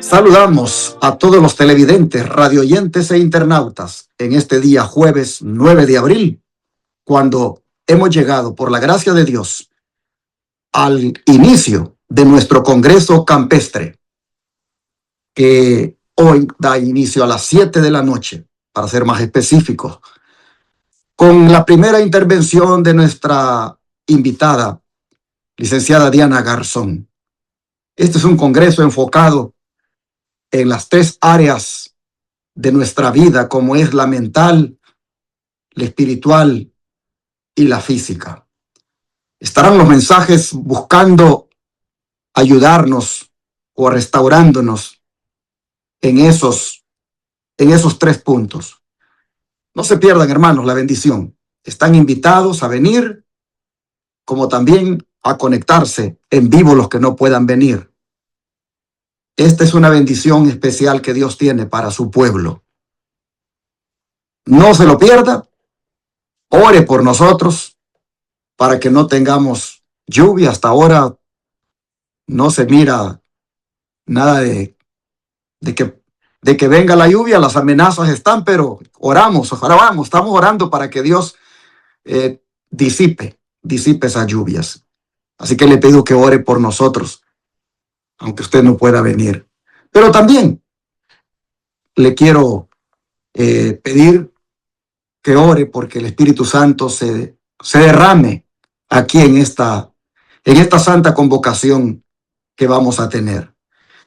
Saludamos a todos los televidentes, radioyentes e internautas en este día jueves 9 de abril, cuando hemos llegado, por la gracia de Dios, al inicio de nuestro Congreso Campestre, que hoy da inicio a las 7 de la noche, para ser más específicos, con la primera intervención de nuestra invitada, licenciada Diana Garzón. Este es un congreso enfocado en las tres áreas de nuestra vida, como es la mental, la espiritual y la física. Estarán los mensajes buscando ayudarnos o restaurándonos en esos tres puntos. No se pierdan, hermanos, la bendición. Están invitados a venir, como también a conectarse en vivo los que no puedan venir. Esta es una bendición especial que Dios tiene para su pueblo. No se lo pierda. Ore por nosotros para que no tengamos lluvia. Hasta ahora no se mira nada de que venga la lluvia. Las amenazas están, pero oramos, estamos orando para que Dios disipe esas lluvias. Así que le pido que ore por nosotros, aunque usted no pueda venir. Pero también le quiero pedir que ore porque el Espíritu Santo se derrame aquí en esta santa convocación que vamos a tener.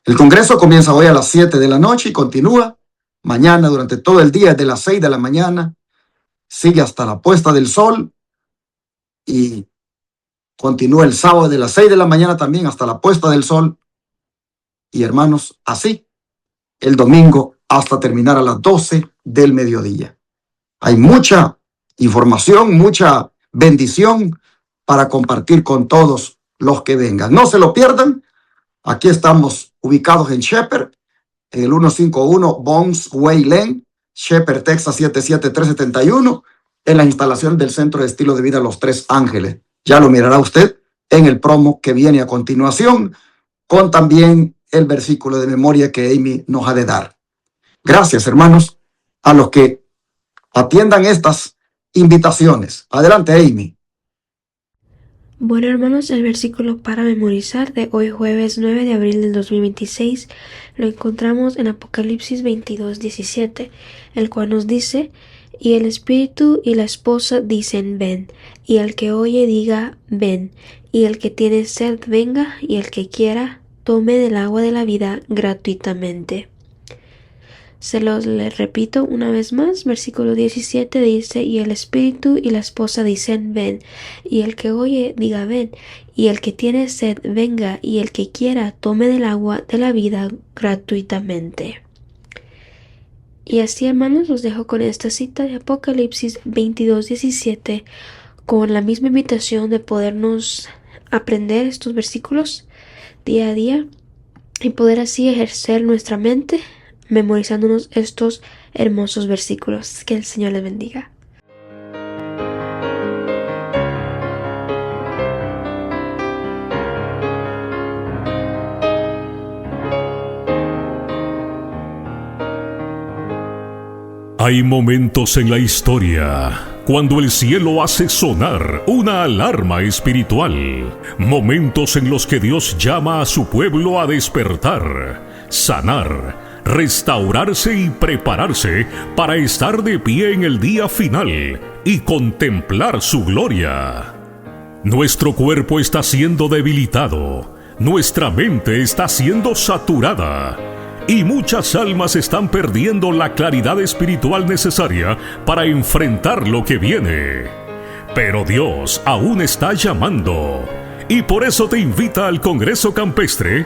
El Congreso comienza hoy a las 7 de la noche y continúa mañana durante todo el día, desde las 6 de la mañana, sigue hasta la puesta del sol y continúa el sábado de las 6 de la mañana también hasta la puesta del sol. Y hermanos, así, el domingo hasta terminar a las 12 del mediodía. Hay mucha información, mucha bendición para compartir con todos los que vengan. No se lo pierdan. Aquí estamos ubicados en Shepherd, en el 151 Bones Way Lane, Shepherd, Texas 77371, en la instalación del Centro de Estilo de Vida Los Tres Ángeles. Ya lo mirará usted en el promo que viene a continuación, con también el versículo de memoria que Amy nos ha de dar. Gracias, hermanos, a los que atiendan estas invitaciones. Adelante, Amy. Bueno, hermanos, el versículo para memorizar de hoy jueves 9 de abril del 2026 lo encontramos en Apocalipsis 22:17, el cual nos dice: y el espíritu y la esposa dicen ven, y el que oye diga ven, y el que tiene sed venga, y el que quiera tome del agua de la vida gratuitamente. Se los repito una vez más. Versículo 17 dice: y el espíritu y la esposa dicen ven, y el que oye diga ven, y el que tiene sed venga, y el que quiera tome del agua de la vida gratuitamente. Y así, hermanos, los dejo con esta cita de Apocalipsis 22:17, con la misma invitación de podernos aprender estos versículos día a día y poder así ejercer nuestra mente memorizándonos estos hermosos versículos. Que el Señor les bendiga. Hay momentos en la historia cuando el cielo hace sonar una alarma espiritual. Momentos en los que Dios llama a su pueblo a despertar, sanar, restaurarse y prepararse para estar de pie en el día final y contemplar su gloria. Nuestro cuerpo está siendo debilitado, nuestra mente está siendo saturada, y muchas almas están perdiendo la claridad espiritual necesaria para enfrentar lo que viene. Pero Dios aún está llamando, y por eso te invita al Congreso Campestre,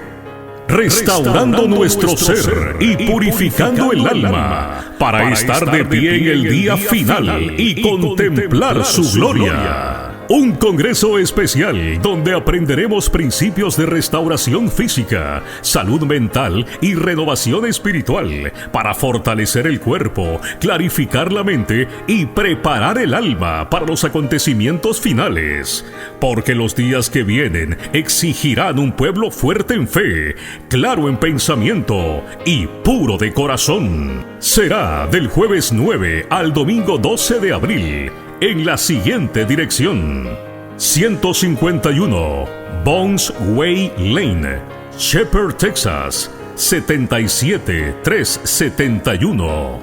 restaurando nuestro ser y purificando el alma, para estar de pie en el día final y contemplar su gloria. Un congreso especial donde aprenderemos principios de restauración física, salud mental y renovación espiritual para fortalecer el cuerpo, clarificar la mente y preparar el alma para los acontecimientos finales. Porque los días que vienen exigirán un pueblo fuerte en fe, claro en pensamiento y puro de corazón. Será del jueves 9 al domingo 12 de abril. En la siguiente dirección: 151 Bones Way Lane, Shepherd, Texas, 77371.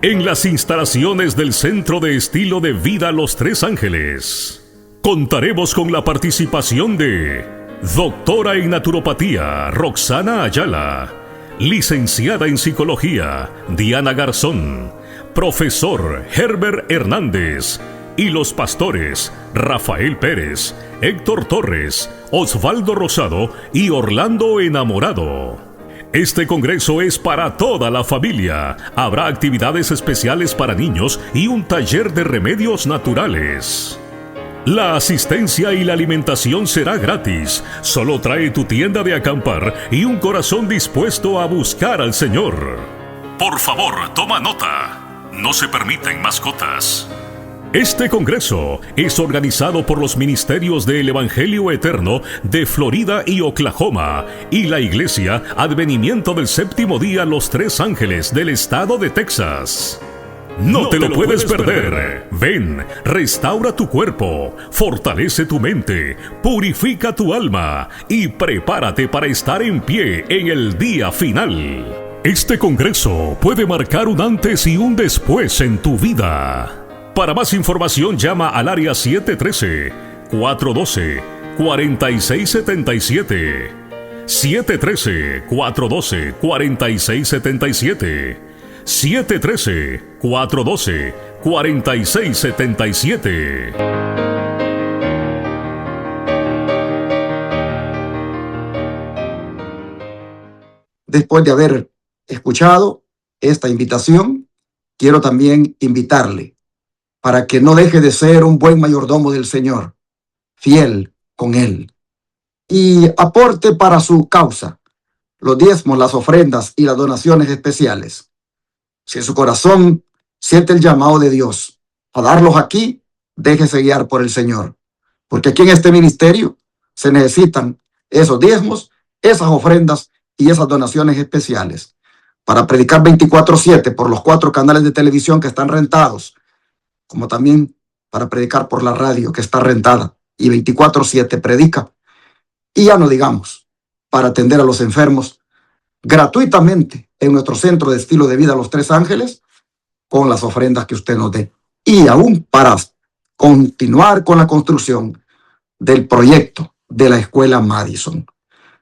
En las instalaciones del Centro de Estilo de Vida Los Tres Ángeles. Contaremos con la participación de doctora en naturopatía Roxana Ayala, licenciada en psicología Diana Garzón, profesor Herbert Hernández y los pastores Rafael Pérez, Héctor Torres, Osvaldo Rosado y Orlando Enamorado. Este congreso es para toda la familia. Habrá actividades especiales para niños y un taller de remedios naturales. La asistencia y la alimentación será gratis. Solo trae tu tienda de acampar y un corazón dispuesto a buscar al Señor. Por favor, toma nota. No se permiten mascotas. Este congreso es organizado por los Ministerios del Evangelio Eterno de Florida y Oklahoma y la Iglesia Advenimiento del Séptimo Día Los Tres Ángeles del estado de Texas. No te lo puedes perder. Ven, restaura tu cuerpo, fortalece tu mente, purifica tu alma y prepárate para estar en pie en el día final. Este congreso puede marcar un antes y un después en tu vida. Para más información llama al área 713-412-4677. 713-412-4677. 713-412-4677. Después de haber escuchado esta invitación, quiero también invitarle para que no deje de ser un buen mayordomo del Señor, fiel con Él, y aporte para su causa los diezmos, las ofrendas y las donaciones especiales. Si en su corazón siente el llamado de Dios a darlos aquí, déjese guiar por el Señor, porque aquí en este ministerio se necesitan esos diezmos, esas ofrendas y esas donaciones especiales para predicar 24/7 por los 4 canales de televisión que están rentados, como también para predicar por la radio que está rentada y 24/7 predica. Y ya no digamos, para atender a los enfermos gratuitamente en nuestro centro de estilo de vida Los Tres Ángeles, con las ofrendas que usted nos dé. Y aún para continuar con la construcción del proyecto de la Escuela Madison.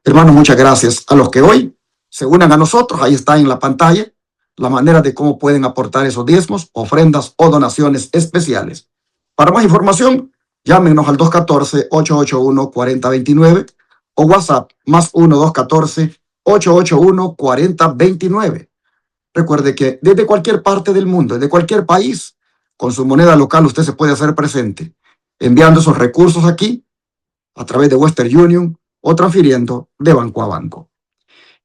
Hermanos, muchas gracias a los que hoy se unan a nosotros. Ahí está en la pantalla la manera de cómo pueden aportar esos diezmos, ofrendas o donaciones especiales. Para más información, llámenos al 214-881-4029 o WhatsApp más 1-214-881-4029. Recuerde que desde cualquier parte del mundo, desde cualquier país, con su moneda local usted se puede hacer presente, enviando esos recursos aquí a través de Western Union o transfiriendo de banco a banco.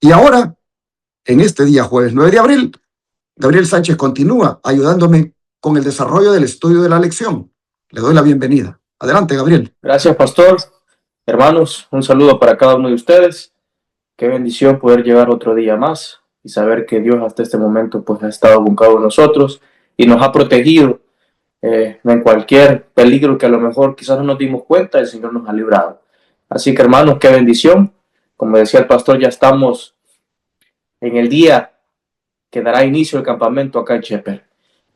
Y ahora, en este día jueves 9 de abril, Gabriel Sánchez continúa ayudándome con el desarrollo del estudio de la lección. Le doy la bienvenida. Adelante, Gabriel. Gracias, pastor. Hermanos, un saludo para cada uno de ustedes. Qué bendición poder llegar otro día más y saber que Dios hasta este momento pues ha estado con cada uno de nosotros y nos ha protegido en cualquier peligro que a lo mejor quizás no nos dimos cuenta, el Señor nos ha librado. Así que, hermanos, qué bendición. Como decía el pastor, ya estamos en el día que dará inicio el campamento acá en Shepherd,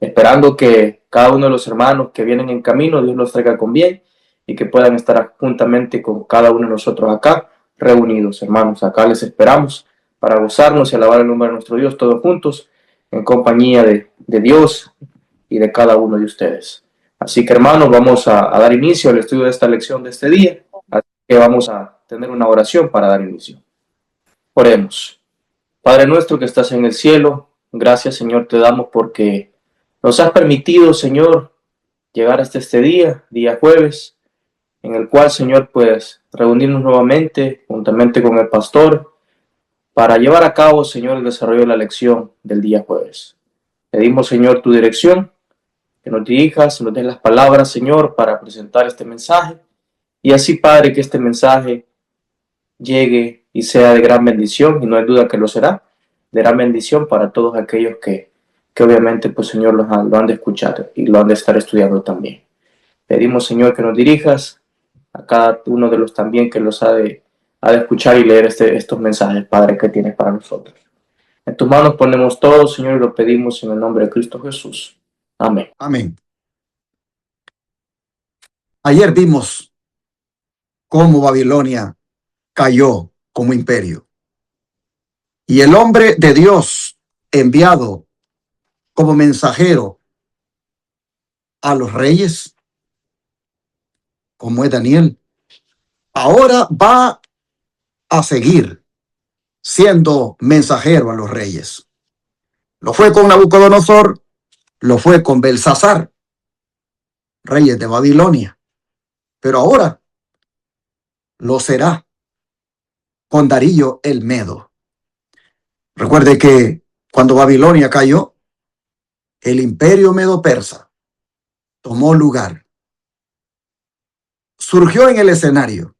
esperando que cada uno de los hermanos que vienen en camino, Dios los traiga con bien y que puedan estar juntamente con cada uno de nosotros acá reunidos. Hermanos, acá les esperamos para gozarnos y alabar el nombre de nuestro Dios todos juntos en compañía de Dios y de cada uno de ustedes. Así que, hermanos, vamos a dar inicio al estudio de esta lección de este día. Así que vamos a tener una oración para dar inicio. Oremos. Padre nuestro que estás en el cielo, gracias, Señor, te damos porque nos has permitido, Señor, llegar hasta este día jueves, en el cual, Señor, pues reunirnos nuevamente juntamente con el pastor para llevar a cabo, Señor, el desarrollo de la lección del día jueves. Pedimos, Señor, tu dirección, que nos dirijas, nos des las palabras, Señor, para presentar este mensaje. Y así, Padre, que este mensaje llegue y sea de gran bendición, y no hay duda que lo será, de gran bendición para todos aquellos que obviamente, pues, Señor, lo han de escuchar y lo han de estar estudiando también. Pedimos, Señor, que nos dirijas a cada uno de los también que los ha de escuchar y leer estos mensajes, Padre, que tienes para nosotros. En tus manos ponemos todo, Señor, y lo pedimos en el nombre de Cristo Jesús. Amén. Amén. Ayer vimos cómo Babilonia cayó como imperio. Y el hombre de Dios enviado como mensajero a los reyes, como es Daniel, ahora va a seguir siendo mensajero a los reyes. Lo fue con Nabucodonosor, lo fue con Belsasar, reyes de Babilonia, pero ahora lo será con Darío el Medo. Recuerde que cuando Babilonia cayó, el imperio medo-persa tomó lugar. Surgió en el escenario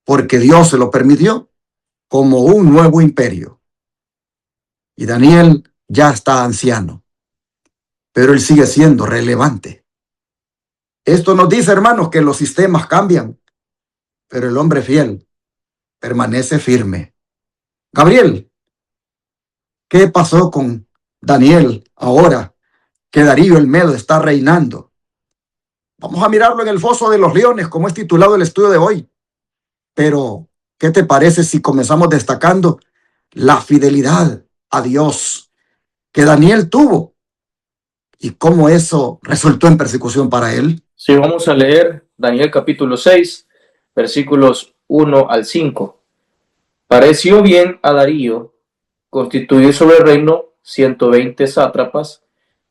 porque Dios se lo permitió como un nuevo imperio. Y Daniel ya está anciano, pero él sigue siendo relevante. Esto nos dice, hermanos, que los sistemas cambian, pero el hombre fiel permanece firme. Gabriel, ¿qué pasó con Daniel ahora que Darío el Medo está reinando? Vamos a mirarlo en el foso de los leones, como es titulado el estudio de hoy. Pero, ¿qué te parece si comenzamos destacando la fidelidad a Dios que Daniel tuvo y cómo eso resultó en persecución para él? Sí, vamos a leer Daniel capítulo 6, versículos 1 al 5. Pareció bien a Darío constituir sobre el reino 120 sátrapas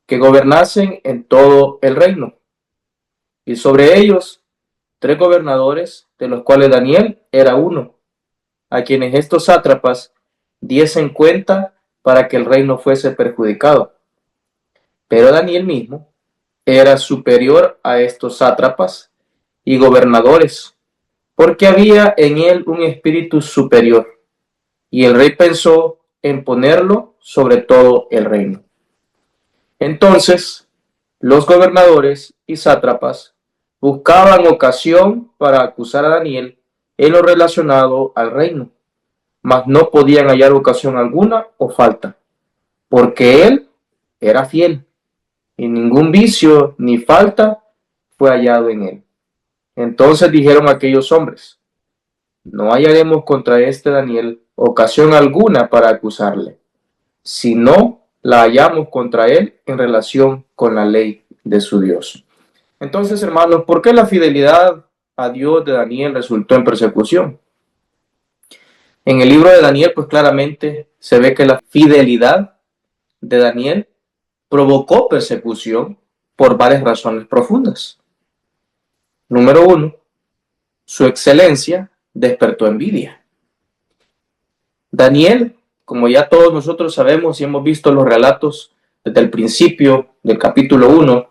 que gobernasen en todo el reino, y sobre ellos 3 gobernadores, de los cuales Daniel era uno, a quienes estos sátrapas diesen cuenta para que el reino fuese perjudicado. Pero Daniel mismo era superior a estos sátrapas y gobernadores, porque había en él un espíritu superior, y el rey pensó en ponerlo sobre todo el reino. Entonces, los gobernadores y sátrapas buscaban ocasión para acusar a Daniel en lo relacionado al reino, mas no podían hallar ocasión alguna o falta, porque él era fiel, y ningún vicio ni falta fue hallado en él. Entonces dijeron aquellos hombres: no hallaremos contra este Daniel ocasión alguna para acusarle, si no la hallamos contra él en relación con la ley de su Dios. Entonces, hermanos, ¿por qué la fidelidad a Dios de Daniel resultó en persecución? En el libro de Daniel, pues claramente se ve que la fidelidad de Daniel provocó persecución por varias razones profundas. Número 1, su excelencia despertó envidia. Daniel, como ya todos nosotros sabemos y hemos visto los relatos desde el principio del capítulo 1,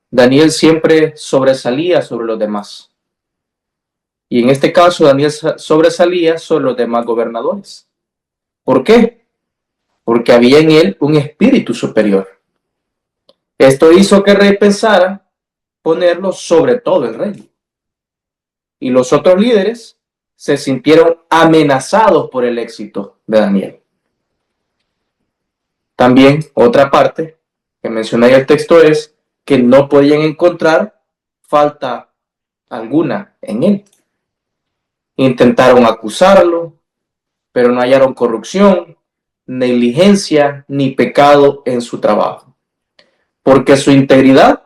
Daniel siempre sobresalía sobre los demás. Y en este caso, Daniel sobresalía sobre los demás gobernadores. ¿Por qué? Porque había en él un espíritu superior. Esto hizo que el rey pensara ponerlo sobre todo el reino. Y los otros líderes se sintieron amenazados por el éxito de Daniel. También, otra parte que menciona ahí el texto es que no podían encontrar falta alguna en él. Intentaron acusarlo, pero no hallaron corrupción, negligencia ni pecado en su trabajo, porque su integridad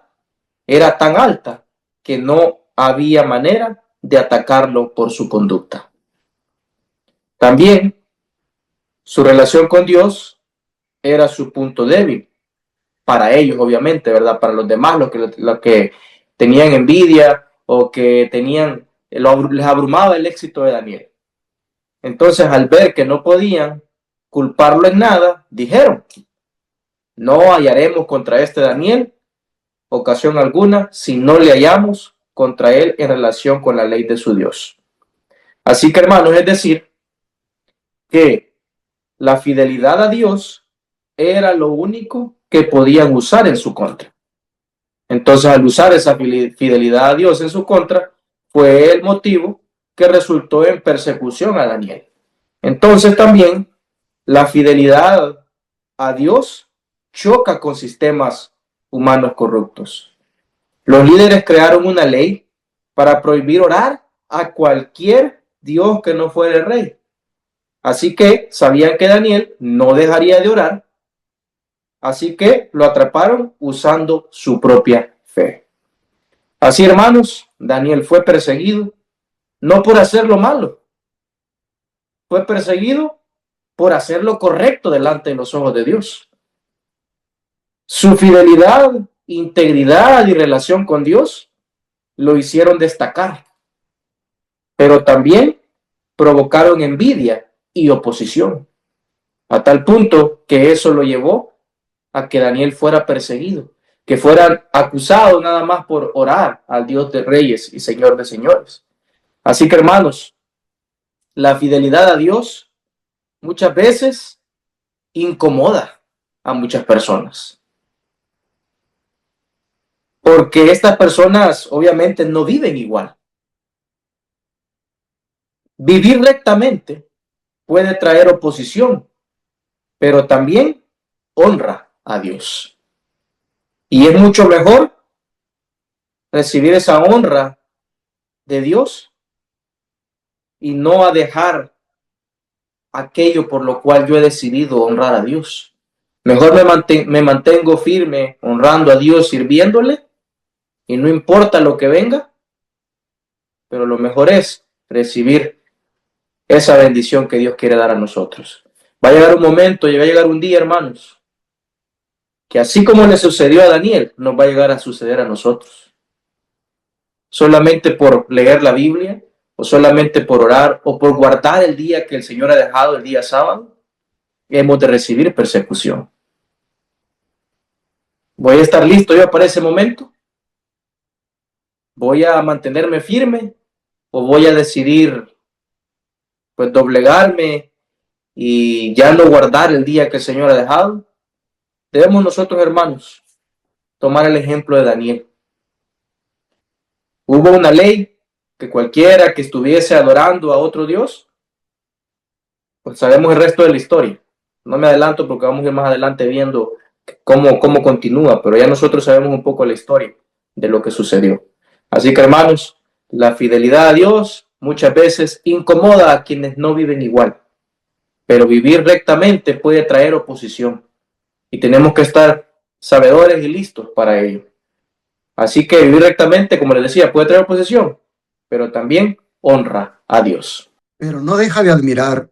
era tan alta que no había manera de atacarlo por su conducta. También su relación con Dios era su punto débil. Para ellos, obviamente, ¿verdad? Para los demás, los que tenían envidia o que les abrumaba el éxito de Daniel. Entonces, al ver que no podían culparlo en nada, dijeron: no hallaremos contra este Daniel ocasión alguna si no le hallamos contra él en relación con la ley de su Dios. Así que, hermanos, es decir, que la fidelidad a Dios era lo único que podían usar en su contra. Entonces, al usar esa fidelidad a Dios en su contra, fue el motivo que resultó en persecución a Daniel. Entonces, también la fidelidad a Dios choca con sistemas humanos corruptos. Los líderes crearon una ley para prohibir orar a cualquier Dios que no fuera el rey. Así que sabían que Daniel no dejaría de orar, así que lo atraparon usando su propia fe. Así, hermanos, Daniel fue perseguido no por hacer lo malo, fue perseguido por hacer lo correcto delante de los ojos de Dios. Su fidelidad, integridad y relación con Dios lo hicieron destacar, pero también provocaron envidia y oposición, a tal punto que eso lo llevó a que Daniel fuera perseguido, que fuera acusado nada más por orar al Dios de reyes y Señor de señores. Así que, hermanos, la fidelidad a Dios muchas veces incomoda a muchas personas, porque estas personas obviamente no viven igual. Vivir rectamente puede traer oposición, pero también honra a Dios. Y es mucho mejor recibir esa honra de Dios y no a dejar aquello por lo cual yo he decidido honrar a Dios. Mejor me mantengo firme honrando a Dios, sirviéndole, y no importa lo que venga, pero lo mejor es recibir esa bendición que Dios quiere dar a nosotros. Va a llegar un momento, va a llegar un día, hermanos, que así como le sucedió a Daniel, nos va a llegar a suceder a nosotros. Solamente por leer la Biblia, o solamente por orar, o por guardar el día que el Señor ha dejado, el día sábado, hemos de recibir persecución. ¿Voy a estar listo yo para ese momento? ¿Voy a mantenerme firme? ¿O voy a decidir, pues, doblegarme y ya no guardar el día que el Señor ha dejado? Debemos nosotros, hermanos, tomar el ejemplo de Daniel. Hubo una ley que cualquiera que estuviese adorando a otro Dios, pues sabemos el resto de la historia. No me adelanto porque vamos a ir más adelante viendo cómo continúa, pero ya nosotros sabemos un poco la historia de lo que sucedió. Así que, hermanos, la fidelidad a Dios muchas veces incomoda a quienes no viven igual, pero vivir rectamente puede traer oposición y tenemos que estar sabedores y listos para ello. Así que vivir rectamente, como les decía, puede traer oposición, pero también honra a Dios. Pero no deja de admirar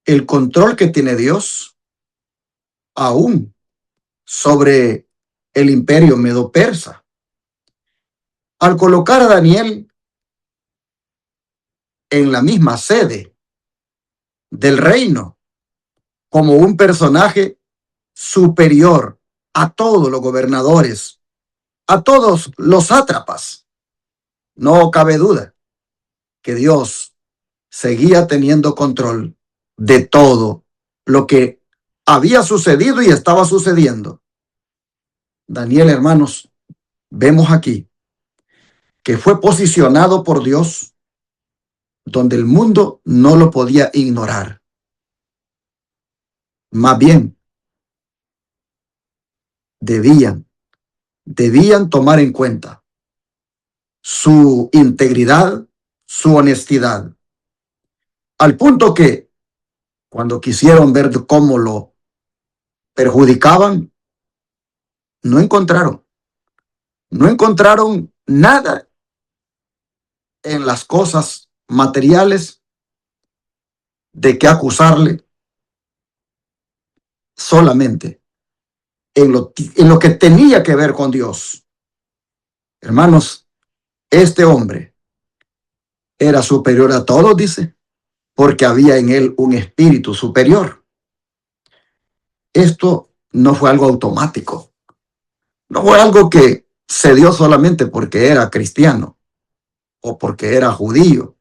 el control que tiene Dios aún sobre el imperio medo-persa. Al colocar a Daniel en la misma sede del reino como un personaje superior a todos los gobernadores, a todos los sátrapas, no cabe duda que Dios seguía teniendo control de todo lo que había sucedido y estaba sucediendo. Daniel, hermanos, vemos aquí que fue posicionado por Dios donde el mundo no lo podía ignorar. Más bien, debían tomar en cuenta su integridad, su honestidad, al punto que cuando quisieron ver cómo lo perjudicaban, no encontraron nada en las cosas materiales de qué acusarle, solamente en lo que tenía que ver con Dios. Hermanos, Este hombre era superior a todos, dice, porque había en él un espíritu superior. Esto no fue algo automático, no fue algo que se dio solamente porque era cristiano, o porque era judío,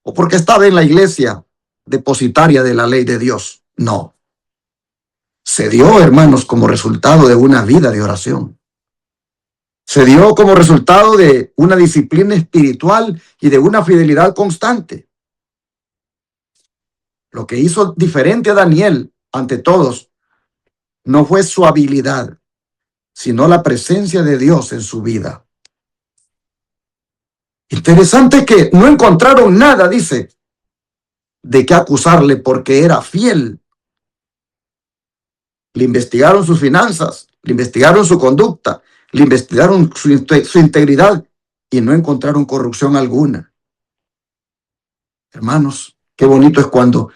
o porque estaba en la iglesia depositaria de la ley de Dios. No. Se dio, hermanos, como resultado de una vida de oración. Se dio como resultado de una disciplina espiritual y de una fidelidad constante. Lo que hizo diferente a Daniel ante todos no fue su habilidad, sino la presencia de Dios en su vida. Interesante que no encontraron nada, dice, de qué acusarle porque era fiel. Le investigaron sus finanzas, le investigaron su conducta, le investigaron su integridad y no encontraron corrupción alguna. Hermanos, qué bonito es cuando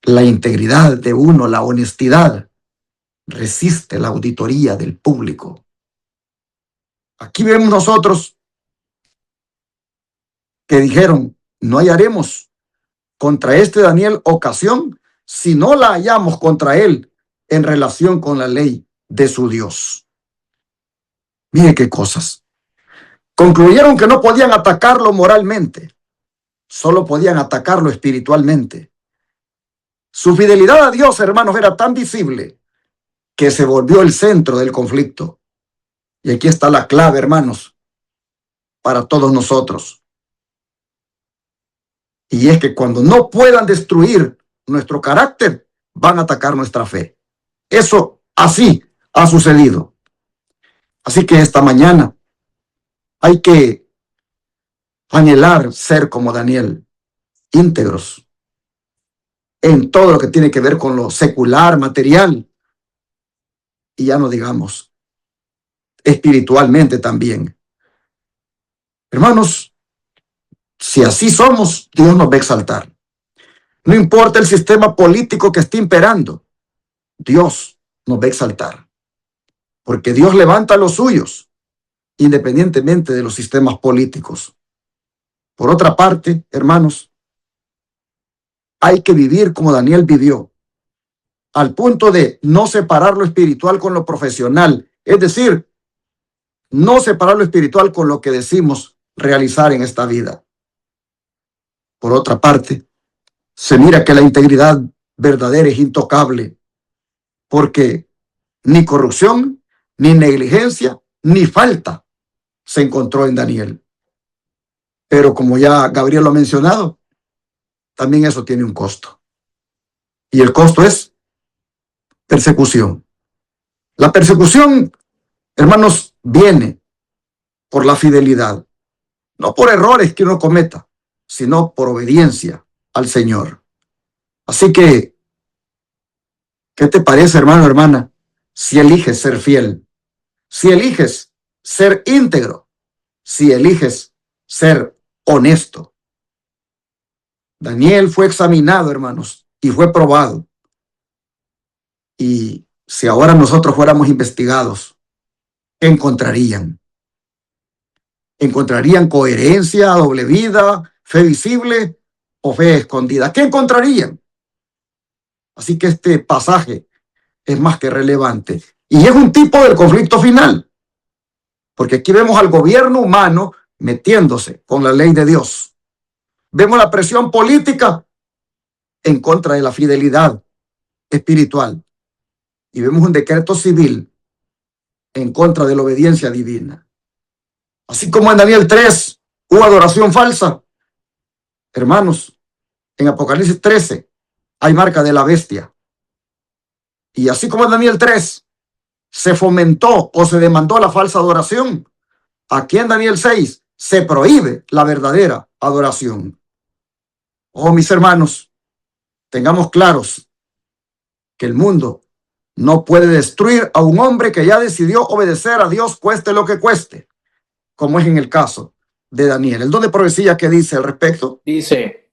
la integridad de uno, la honestidad, resiste la auditoría del público. Aquí vemos nosotros que dijeron, no hallaremos contra este Daniel ocasión si no la hallamos contra él en relación con la ley de su Dios. Mire qué cosas. Concluyeron que no podían atacarlo moralmente, solo podían atacarlo espiritualmente. Su fidelidad a Dios, hermanos, era tan visible que se volvió el centro del conflicto. Y aquí está la clave, hermanos, para todos nosotros. Y es que cuando no puedan destruir nuestro carácter, van a atacar nuestra fe. Eso así ha sucedido. Así que esta mañana hay que anhelar ser como Daniel, íntegros en todo lo que tiene que ver con lo secular, material, y ya no digamos espiritualmente también. Hermanos, si así somos, Dios nos va a exaltar. No importa el sistema político que esté imperando, Dios nos va a exaltar. Porque Dios levanta a los suyos, independientemente de los sistemas políticos. Por otra parte, hermanos, hay que vivir como Daniel vivió, al punto de no separar lo espiritual con lo profesional. Es decir, no separar lo espiritual con lo que decimos realizar en esta vida. Por otra parte, se mira que la integridad verdadera es intocable, porque ni corrupción, ni negligencia, ni falta se encontró en Daniel. Pero como ya Gabriel lo ha mencionado, también eso tiene un costo. Y el costo es persecución. La persecución, hermanos, viene por la fidelidad, no por errores que uno cometa, sino por obediencia al Señor. Así que, ¿qué te parece, hermano, hermana, si eliges ser fiel? Si eliges ser íntegro, si eliges ser honesto. Daniel fue examinado, hermanos, y fue probado. Y si ahora nosotros fuéramos investigados, ¿qué encontrarían? ¿Encontrarían coherencia, doble vida, fe visible o fe escondida? ¿Qué encontrarían? Así que este pasaje es más que relevante. Y es un tipo del conflicto final. Porque aquí vemos al gobierno humano metiéndose con la ley de Dios. Vemos la presión política en contra de la fidelidad espiritual. Y vemos un decreto civil en contra de la obediencia divina. Así como en Daniel 3 hubo adoración falsa, hermanos, en Apocalipsis 13 hay marca de la bestia. Y así como en Daniel 3 se fomentó o se demandó la falsa adoración, aquí en Daniel 6 se prohíbe la verdadera adoración. Oh, mis hermanos, tengamos claros que el mundo no puede destruir a un hombre que ya decidió obedecer a Dios, cueste lo que cueste, como es en el caso de Daniel. El don de profecía, ¿qué dice al respecto? Dice,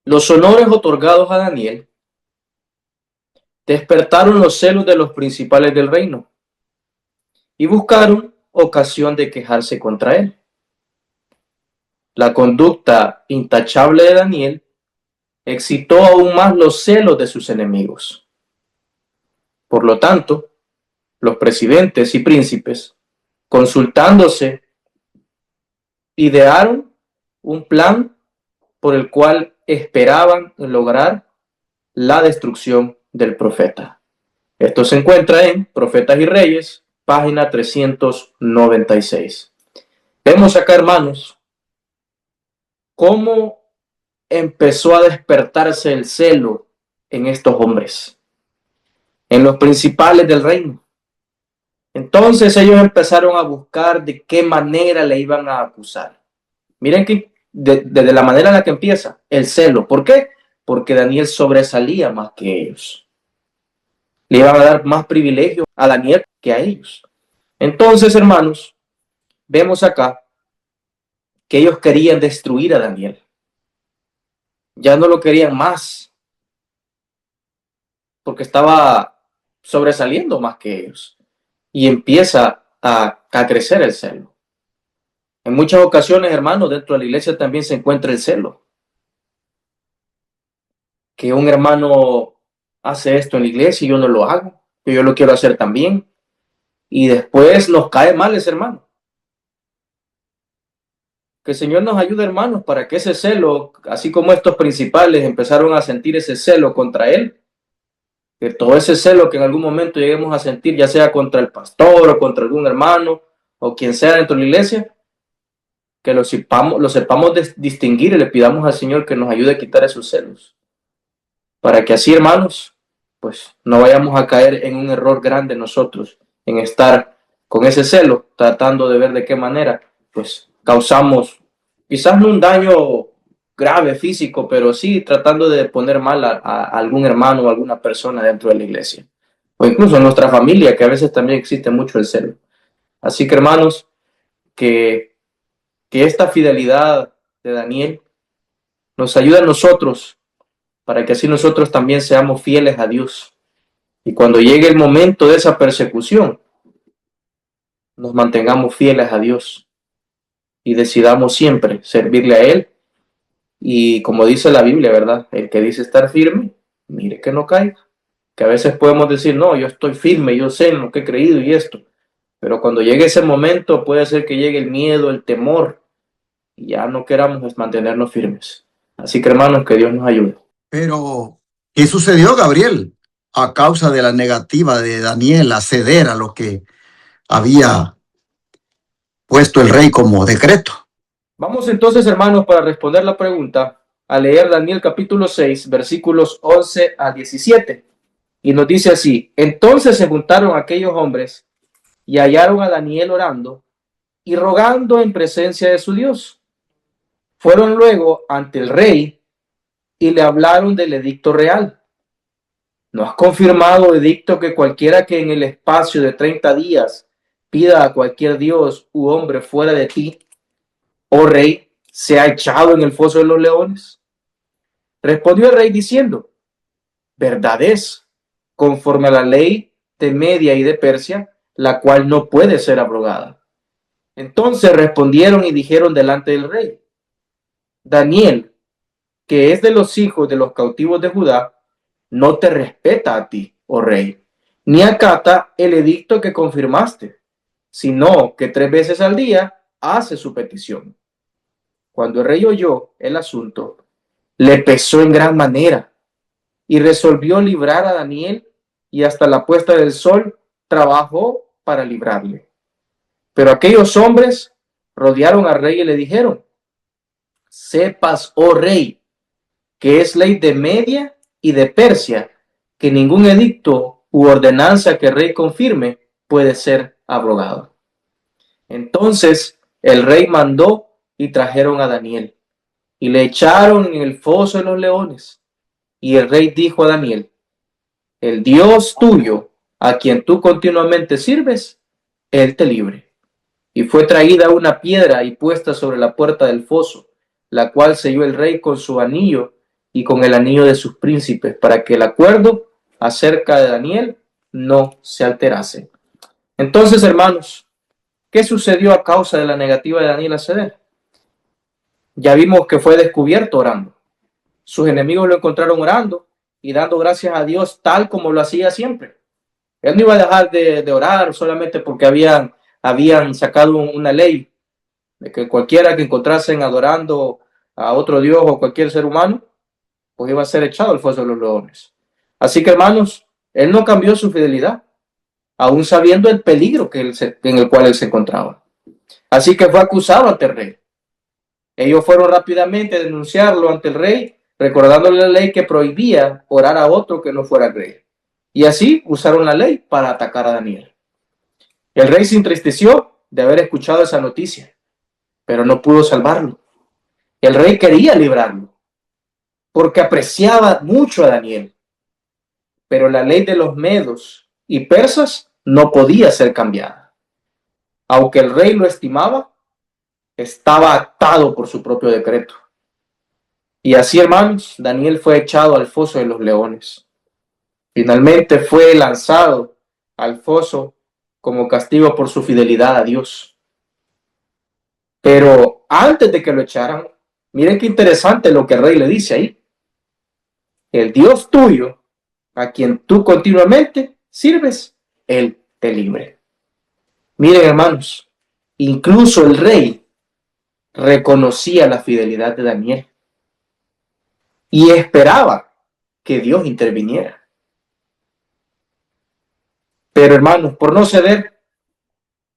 los honores otorgados a Daniel despertaron los celos de los principales del reino y buscaron ocasión de quejarse contra él. la conducta intachable de Daniel excitó aún más los celos de sus enemigos. Por lo tanto, los presidentes y príncipes, consultándose, idearon un plan por el cual esperaban lograr la destrucción del profeta. Esto se encuentra en Profetas y Reyes, página 396. Vemos acá, hermanos, cómo empezó a despertarse el celo en estos hombres, en los principales del reino. Entonces ellos empezaron a buscar de qué manera le iban a acusar. Miren que desde la manera en la que empieza, el celo. ¿Por qué? Porque Daniel sobresalía más que ellos. Le iban a dar más privilegio a Daniel que a ellos. Entonces, hermanos, vemos acá que ellos querían destruir a Daniel. Ya no lo querían más, porque estaba sobresaliendo más que ellos. Y empieza a crecer el celo. En muchas ocasiones, hermanos, dentro de la iglesia también se encuentra el celo. Que un hermano hace esto en la iglesia y yo no lo hago, que yo lo quiero hacer también. Y después nos cae mal ese hermano. Que el Señor nos ayude, hermanos, para que ese celo, así como estos principales empezaron a sentir ese celo contra él, que todo ese celo que en algún momento lleguemos a sentir, ya sea contra el pastor o contra algún hermano o quien sea dentro de la iglesia, que lo sepamos distinguir y le pidamos al Señor que nos ayude a quitar esos celos. Para que así, hermanos, pues no vayamos a caer en un error grande nosotros, en estar con ese celo, tratando de ver de qué manera, pues causamos quizás no un daño grave físico, pero sí tratando de poner mal a algún hermano o alguna persona dentro de la iglesia. O incluso en nuestra familia, que a veces también existe mucho el celo. Así que, hermanos, que esta fidelidad de Daniel nos ayude a nosotros para que así nosotros también seamos fieles a Dios. Y cuando llegue el momento de esa persecución, nos mantengamos fieles a Dios y decidamos siempre servirle a Él. Y como dice la Biblia, ¿verdad? El que dice estar firme, mire que no caiga. Que a veces podemos decir, no, yo estoy firme, yo sé en lo que he creído y esto. Pero cuando llegue ese momento puede ser que llegue el miedo, el temor, y ya no queramos mantenernos firmes. Así que, hermanos, que Dios nos ayude. Pero, ¿qué sucedió, Gabriel? A causa de la negativa de Daniel a ceder a lo que había puesto el rey como decreto. Vamos entonces, hermanos, para responder la pregunta, a leer Daniel capítulo 6, versículos 11 a 17. Y nos dice así: entonces se juntaron aquellos hombres y hallaron a Daniel orando y rogando en presencia de su Dios. Fueron luego ante el rey y le hablaron del edicto real. ¿No has confirmado, edicto, que cualquiera que en el espacio de 30 días pida a cualquier dios u hombre fuera de ti, oh rey, sea echado en el foso de los leones? Respondió el rey diciendo: verdad es, conforme a la ley de Media y de Persia, la cual no puede ser abrogada. Entonces respondieron y dijeron delante del rey: Daniel, que es de los hijos de los cautivos de Judá, no te respeta a ti, oh rey, ni acata el edicto que confirmaste, sino que 3 veces al día hace su petición. Cuando el rey oyó el asunto, le pesó en gran manera y resolvió librar a Daniel, y hasta la puesta del sol trabajó para librarle. Pero aquellos hombres rodearon al rey y le dijeron: sepas, oh rey, que es ley de Media y de Persia, que ningún edicto u ordenanza que el rey confirme puede ser abrogado. Entonces el rey mandó y trajeron a Daniel y le echaron en el foso de los leones. Y el rey dijo a Daniel: el Dios tuyo, a quien tú continuamente sirves, él te libre. Y fue traída una piedra y puesta sobre la puerta del foso, la cual selló el rey con su anillo y con el anillo de sus príncipes, para que el acuerdo acerca de Daniel no se alterase. Entonces, hermanos, ¿qué sucedió a causa de la negativa de Daniel a ceder? ya vimos que fue descubierto orando. Sus enemigos lo encontraron orando y dando gracias a Dios tal como lo hacía siempre. Él no iba a dejar de orar solamente porque habían sacado una ley de que cualquiera que encontrasen adorando a otro Dios o cualquier ser humano, pues iba a ser echado al foso de los leones. Así que, hermanos, él no cambió su fidelidad, aún sabiendo el peligro en el cual él se encontraba. Así que fue acusado ante el rey. Ellos fueron rápidamente a denunciarlo ante el rey, recordándole la ley que prohibía orar a otro que no fuera el rey. Y así usaron la ley para atacar a Daniel. El rey se entristeció de haber escuchado esa noticia, pero no pudo salvarlo. El rey quería librarlo, porque apreciaba mucho a Daniel. Pero la ley de los medos y persas no podía ser cambiada. Aunque el rey lo estimaba, estaba atado por su propio decreto. Y así, hermanos, Daniel fue echado al foso de los leones. Finalmente fue lanzado al foso como castigo por su fidelidad a Dios. Pero antes de que lo echaran, miren qué interesante lo que el rey le dice ahí. El Dios tuyo, a quien tú continuamente sirves, Él te libre. Miren, hermanos, incluso el rey reconocía la fidelidad de Daniel y esperaba que Dios interviniera. Pero, hermanos, por no ceder,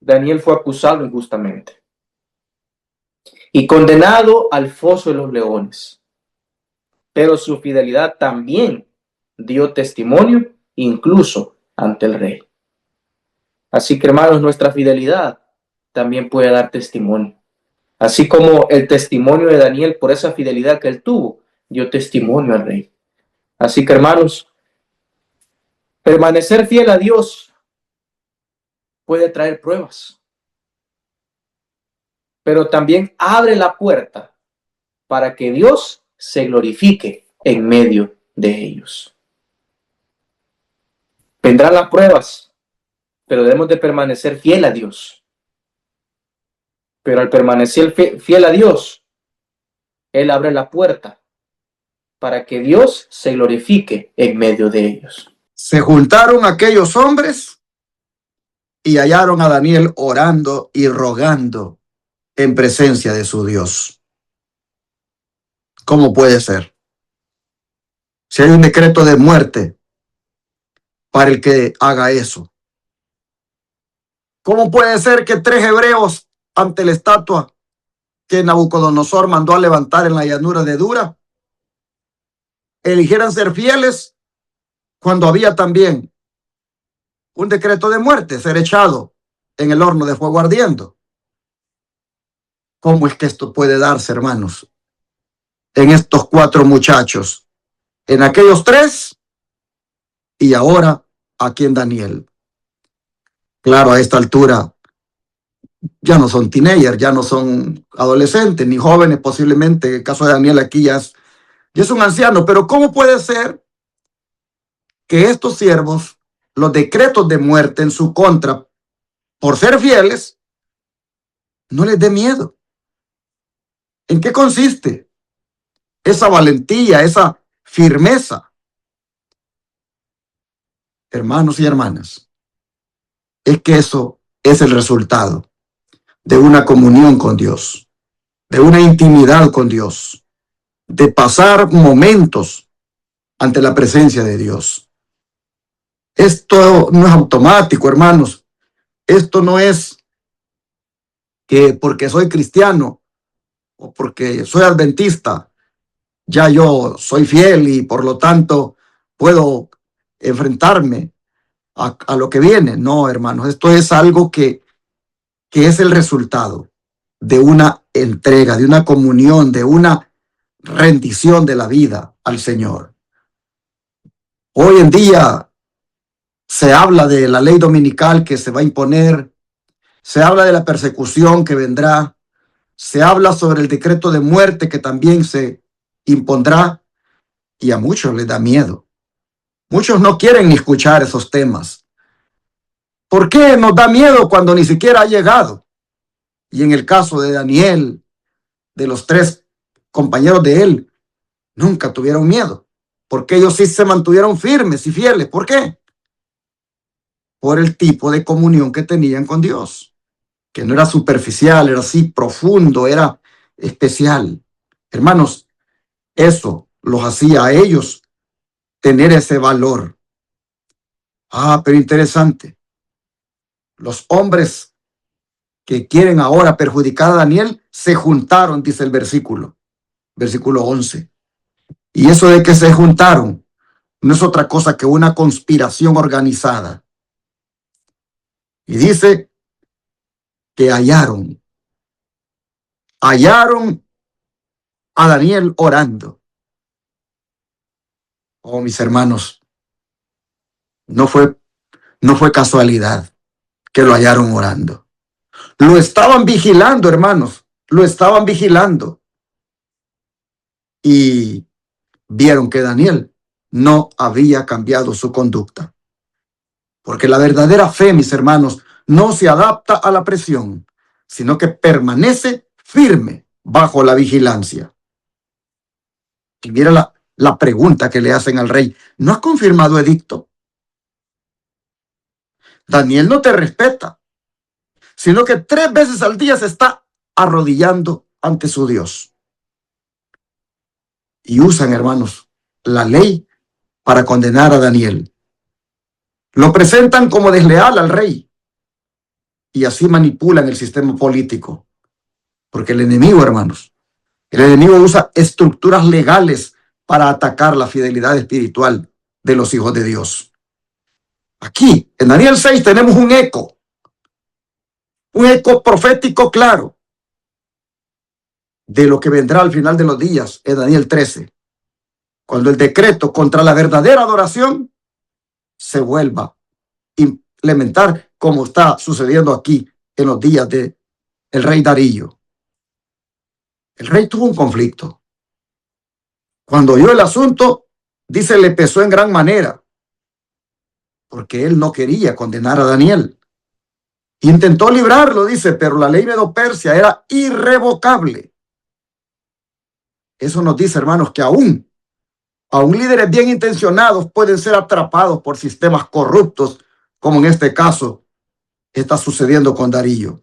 Daniel fue acusado injustamente y condenado al foso de los leones. Pero su fidelidad también dio testimonio incluso ante el rey. Así que, hermanos, nuestra fidelidad también puede dar testimonio. Así como el testimonio de Daniel por esa fidelidad que él tuvo, dio testimonio al rey. Así que, hermanos, permanecer fiel a Dios puede traer pruebas, pero también abre la puerta para que Dios se glorifique en medio de ellos. Vendrán las pruebas, pero debemos de permanecer fiel a Dios. Pero al permanecer fiel a Dios, Él abre la puerta para que Dios se glorifique en medio de ellos. Se juntaron aquellos hombres y hallaron a Daniel orando y rogando en presencia de su Dios. ¿Cómo puede ser? Si hay un decreto de muerte para el que haga eso. ¿Cómo puede ser que 3 hebreos ante la estatua que Nabucodonosor mandó a levantar en la llanura de Dura eligieran ser fieles cuando había también un decreto de muerte, ser echado en el horno de fuego ardiendo? ¿Cómo es que esto puede darse, hermanos? En estos 4 muchachos, en aquellos 3 y ahora aquí en Daniel. Claro, a esta altura ya no son teenagers, ya no son adolescentes ni jóvenes, posiblemente. En el caso de Daniel aquí ya es un anciano, pero ¿cómo puede ser que estos siervos, los decretos de muerte en su contra, por ser fieles, no les dé miedo? ¿En qué consiste esa valentía, esa firmeza? Hermanos y hermanas, es que eso es el resultado de una comunión con Dios, de una intimidad con Dios, de pasar momentos ante la presencia de Dios. Esto no es automático, hermanos. Esto no es que porque soy cristiano o porque soy adventista, ya yo soy fiel y por lo tanto puedo enfrentarme a lo que viene. No, hermanos, esto es algo que es el resultado de una entrega, de una comunión, de una rendición de la vida al Señor. Hoy en día se habla de la ley dominical que se va a imponer, se habla de la persecución que vendrá, se habla sobre el decreto de muerte que también se impondrá, y a muchos les da miedo. Muchos no quieren ni escuchar esos temas. ¿Por qué nos da miedo cuando ni siquiera ha llegado? Y en el caso de Daniel, de los 3 compañeros de él nunca tuvieron miedo, porque ellos sí se mantuvieron firmes y fieles. ¿Por qué? Por el tipo de comunión que tenían con Dios, que no era superficial, era así profundo, era especial. Hermanos, eso los hacía a ellos tener ese valor. Pero interesante. Los hombres que quieren ahora perjudicar a Daniel se juntaron, dice el versículo 11. Y eso de que se juntaron no es otra cosa que una conspiración organizada. Y dice que hallaron a Daniel orando. Oh, mis hermanos, no fue casualidad que lo hallaron orando. Lo estaban vigilando, hermanos, lo estaban vigilando. Y vieron que Daniel no había cambiado su conducta. Porque la verdadera fe, mis hermanos, no se adapta a la presión, sino que permanece firme bajo la vigilancia. Y mira la pregunta que le hacen al rey. ¿No has confirmado edicto? Daniel no te respeta, sino que 3 veces al día se está arrodillando ante su Dios. Y usan, hermanos, la ley para condenar a Daniel. Lo presentan como desleal al rey. Y así manipulan el sistema político. Porque el enemigo, hermanos, el enemigo usa estructuras legales para atacar la fidelidad espiritual de los hijos de Dios. Aquí, en Daniel 6, tenemos un eco profético claro de lo que vendrá al final de los días en Daniel 13, cuando el decreto contra la verdadera adoración se vuelva a implementar, como está sucediendo aquí en los días del rey Darío. El rey tuvo un conflicto. Cuando oyó el asunto, dice, le pesó en gran manera, porque él no quería condenar a Daniel. Intentó librarlo, dice, pero la ley medo-persia era irrevocable. Eso nos dice, hermanos, que aún líderes bien intencionados pueden ser atrapados por sistemas corruptos, como en este caso está sucediendo con Darío.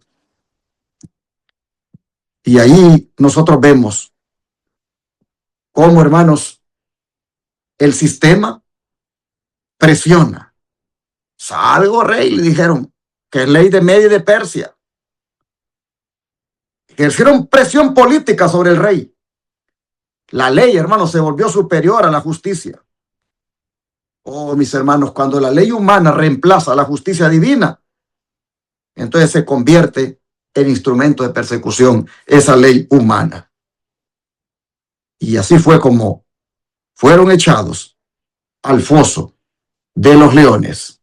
Y ahí nosotros vemos cómo, hermanos, el sistema presiona. Salgo, rey, le dijeron, que es ley de Media y de Persia. Ejercieron presión política sobre el rey. La ley, hermanos, se volvió superior a la justicia. Oh, mis hermanos, cuando la ley humana reemplaza la justicia divina, entonces se convierte en instrumento de persecución esa ley humana. Y así fue como fueron echados al foso de los leones.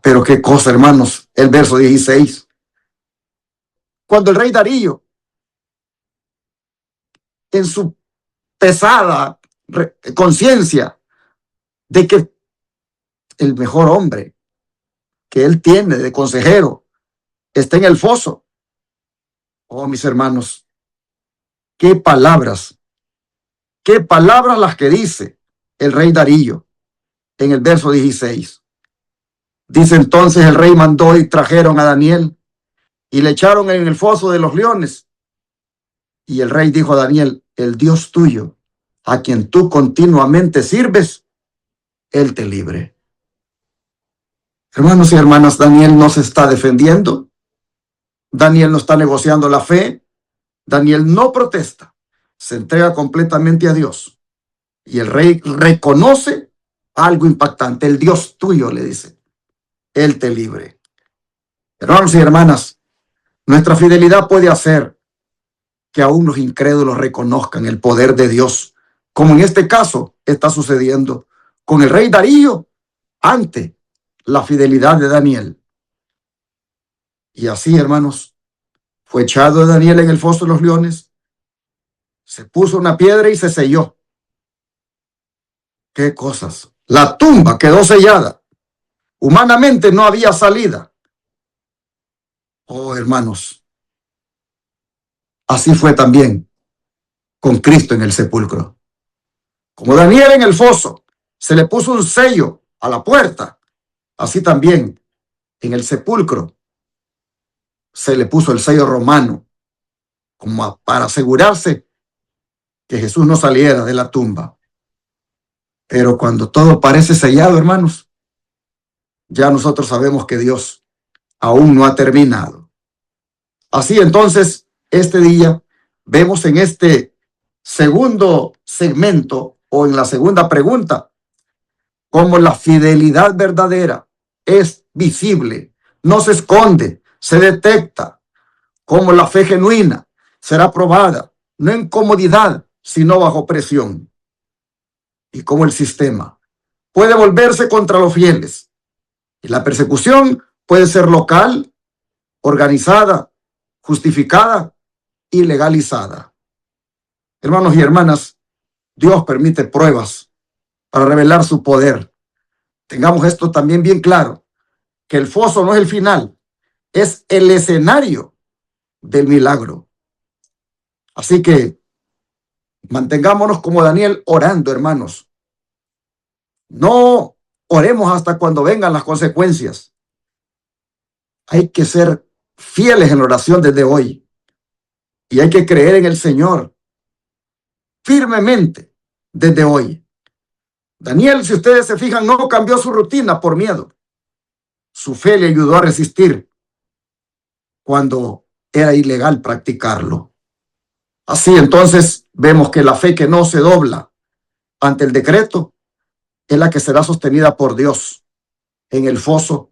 Pero qué cosa, hermanos, el verso 16. Cuando el rey Darío, en su pesada conciencia de que el mejor hombre que él tiene de consejero está en el foso. Oh, mis hermanos, qué palabras las que dice el rey Darío en el verso 16. Dice, entonces el rey mandó y trajeron a Daniel y le echaron en el foso de los leones. Y el rey dijo a Daniel, el Dios tuyo, a quien tú continuamente sirves, él te libre. Hermanos y hermanas, Daniel no se está defendiendo. Daniel no está negociando la fe. Daniel no protesta. Se entrega completamente a Dios. Y el rey reconoce algo impactante. El Dios tuyo, le dice, él te libre. Hermanos y hermanas, nuestra fidelidad puede hacer que aún los incrédulos reconozcan el poder de Dios, como en este caso está sucediendo con el rey Darío ante la fidelidad de Daniel. Y así, hermanos, fue echado Daniel en el foso de los leones, se puso una piedra y se selló. ¿Qué cosas? La tumba quedó sellada. Humanamente no había salida. Oh, hermanos, así fue también con Cristo en el sepulcro. Como Daniel en el foso se le puso un sello a la puerta, así también en el sepulcro se le puso el sello romano, como para asegurarse que Jesús no saliera de la tumba. Pero cuando todo parece sellado, hermanos, ya nosotros sabemos que Dios aún no ha terminado. Así entonces, este día vemos en este segundo segmento o en la segunda pregunta cómo la fidelidad verdadera es visible, no se esconde, se detecta, cómo la fe genuina será probada, no en comodidad, sino bajo presión, y cómo el sistema puede volverse contra los fieles. Y la persecución puede ser local, organizada, justificada y legalizada. Hermanos y hermanas, Dios permite pruebas para revelar su poder. Tengamos esto también bien claro, que el foso no es el final, es el escenario del milagro. Así que mantengámonos como Daniel orando, hermanos. No oremos hasta cuando vengan las consecuencias. Hay que ser fieles en la oración desde hoy. Y hay que creer en el Señor firmemente desde hoy. Daniel, si ustedes se fijan, no cambió su rutina por miedo. Su fe le ayudó a resistir cuando era ilegal practicarlo. Así entonces vemos que la fe que no se dobla ante el decreto es la que será sostenida por Dios en el foso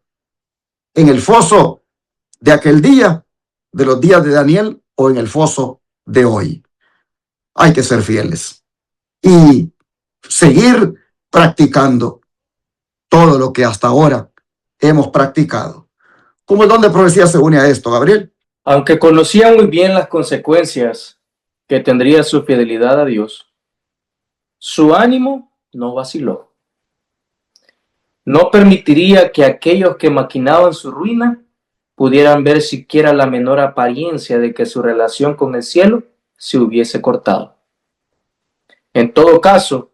de aquel día, de los días de Daniel, o en el foso de hoy. Hay que ser fieles y seguir practicando todo lo que hasta ahora hemos practicado. ¿Cómo el don de profecía se une a esto, Gabriel? Aunque conocía muy bien las consecuencias que tendría su fidelidad a Dios, su ánimo no vaciló. No permitiría que aquellos que maquinaban su ruina pudieran ver siquiera la menor apariencia de que su relación con el cielo se hubiese cortado. En todo caso,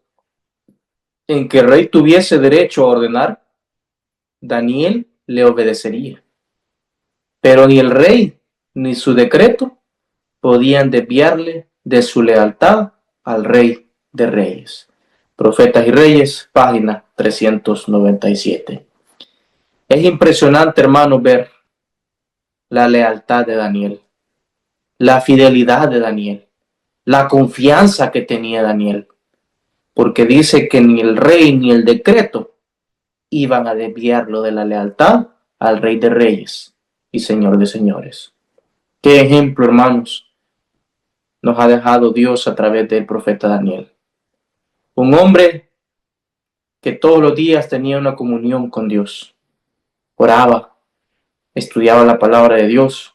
en que el rey tuviese derecho a ordenar, Daniel le obedecería. Pero ni el rey ni su decreto podían desviarle de su lealtad al Rey de Reyes. Profetas y Reyes, página 397. Es impresionante, hermanos, ver la lealtad de Daniel, la fidelidad de Daniel, la confianza que tenía Daniel, porque dice que ni el rey ni el decreto iban a desviarlo de la lealtad al Rey de Reyes y Señor de Señores. Qué ejemplo, hermanos, nos ha dejado Dios a través del profeta Daniel. Un hombre que todos los días tenía una comunión con Dios. Oraba, estudiaba la palabra de Dios.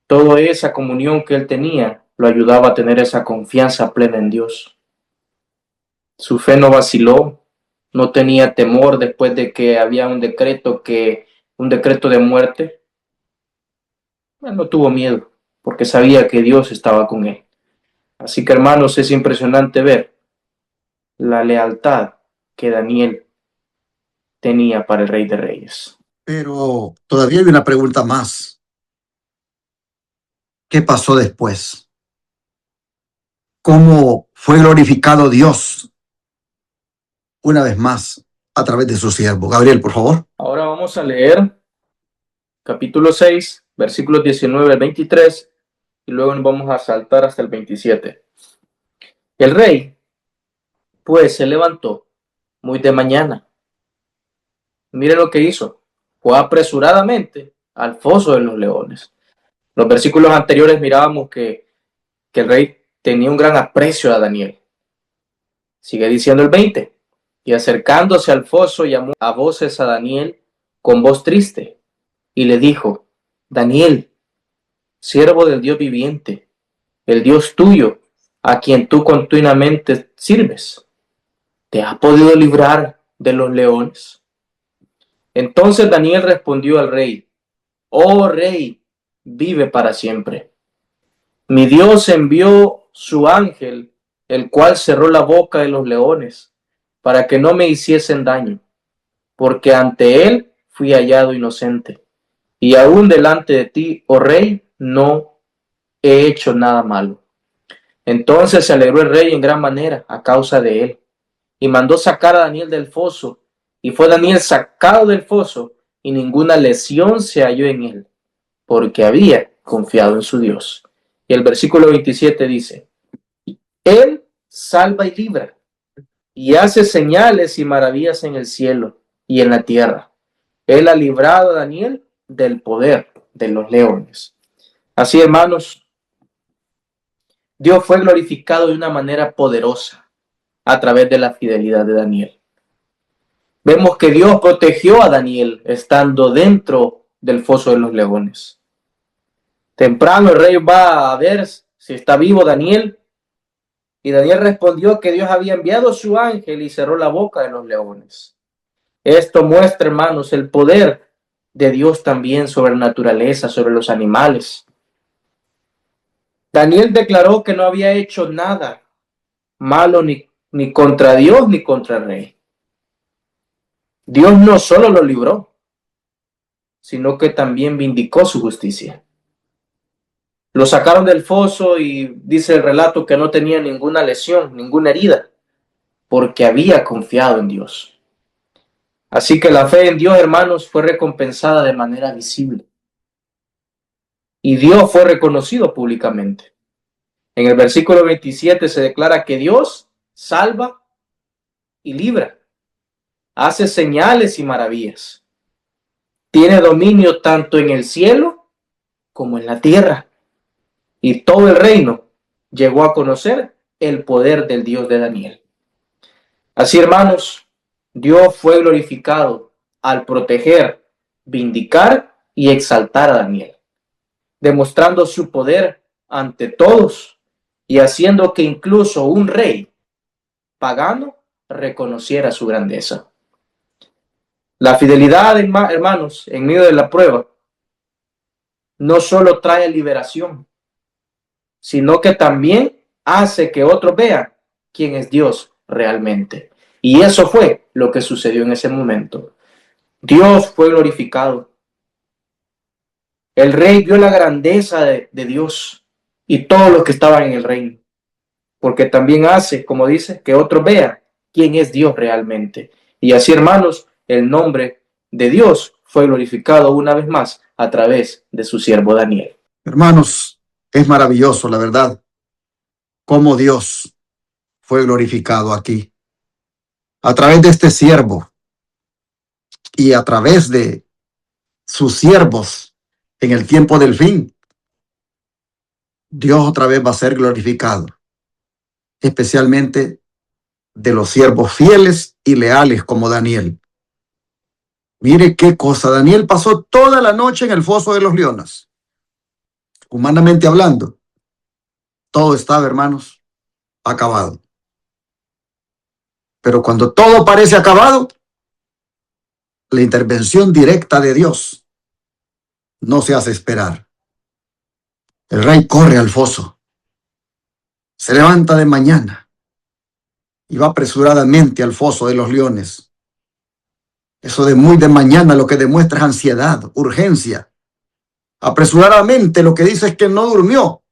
Toda esa comunión que él tenía lo ayudaba a tener esa confianza plena en Dios. Su fe no vaciló, no tenía temor después de que había un decreto de muerte. Él no tuvo miedo, porque sabía que Dios estaba con él. Así que, hermanos, es impresionante ver la lealtad que Daniel tenía para el Rey de Reyes. Pero todavía hay una pregunta más. ¿Qué pasó después? ¿Cómo fue glorificado Dios una vez más a través de su siervo? Gabriel, por favor. Ahora vamos a leer capítulo 6, versículos 19 al 23, y luego nos vamos a saltar hasta el 27. El rey, pues, se levantó muy de mañana. Mire lo que hizo. Fue apresuradamente al foso de los leones. Los versículos anteriores mirábamos que el rey tenía un gran aprecio a Daniel. Sigue diciendo el 20. Y acercándose al foso llamó a voces a Daniel con voz triste y le dijo: Daniel, siervo del Dios viviente, el Dios tuyo, a quien tú continuamente sirves, ¿te ha podido librar de los leones? Entonces Daniel respondió al rey: Oh rey, vive para siempre. Mi Dios envió su ángel, el cual cerró la boca de los leones, para que no me hiciesen daño, porque ante él fui hallado inocente. Y aún delante de ti, oh rey, no he hecho nada malo. Entonces se alegró el rey en gran manera a causa de él, y mandó sacar a Daniel del foso, y fue Daniel sacado del foso, y ninguna lesión se halló en él, porque había confiado en su Dios. Y el versículo 27 dice, Él salva y libra, y hace señales y maravillas en el cielo y en la tierra. Él ha librado a Daniel del poder de los leones. Así, hermanos, Dios fue glorificado de una manera poderosa a través de la fidelidad de Daniel. Vemos que Dios protegió a Daniel estando dentro del foso de los leones. Temprano el rey va a ver si está vivo Daniel, y Daniel respondió que Dios había enviado su ángel y cerró la boca de los leones. Esto muestra, hermanos, el poder de Dios también sobre la naturaleza, sobre los animales. Daniel declaró que no había hecho nada malo ni contra Dios ni contra el rey. Dios no solo lo libró, sino que también vindicó su justicia. Lo sacaron del foso y dice el relato que no tenía ninguna lesión, ninguna herida, porque había confiado en Dios. Así que la fe en Dios, hermanos, fue recompensada de manera visible. Y Dios fue reconocido públicamente. En el versículo 27 se declara que Dios salva y libra, hace señales y maravillas. Tiene dominio tanto en el cielo como en la tierra. Y todo el reino llegó a conocer el poder del Dios de Daniel. Así, hermanos, Dios fue glorificado al proteger, vindicar y exaltar a Daniel, demostrando su poder ante todos y haciendo que incluso un rey pagano reconociera su grandeza. La fidelidad, hermanos, en medio de la prueba, no solo trae liberación, sino que también hace que otros vean quién es Dios realmente. Y eso fue lo que sucedió en ese momento. Dios fue glorificado. El rey vio la grandeza de Dios y todos los que estaban en el reino, porque también hace, como dice, que otros vean quién es Dios realmente. Y así, hermanos, el nombre de Dios fue glorificado una vez más a través de su siervo Daniel. Hermanos, es maravilloso, la verdad, cómo Dios fue glorificado aquí. A través de este siervo y a través de sus siervos en el tiempo del fin, Dios otra vez va a ser glorificado, especialmente de los siervos fieles y leales como Daniel. Mire qué cosa, Daniel pasó toda la noche en el foso de los leones. Humanamente hablando, todo estaba, hermanos, acabado. Pero cuando todo parece acabado, la intervención directa de Dios no se hace esperar. El rey corre al foso, se levanta de mañana y va apresuradamente al foso de los leones. Eso de muy de mañana lo que demuestra es ansiedad, urgencia. Apresuradamente lo que dice es que no durmió.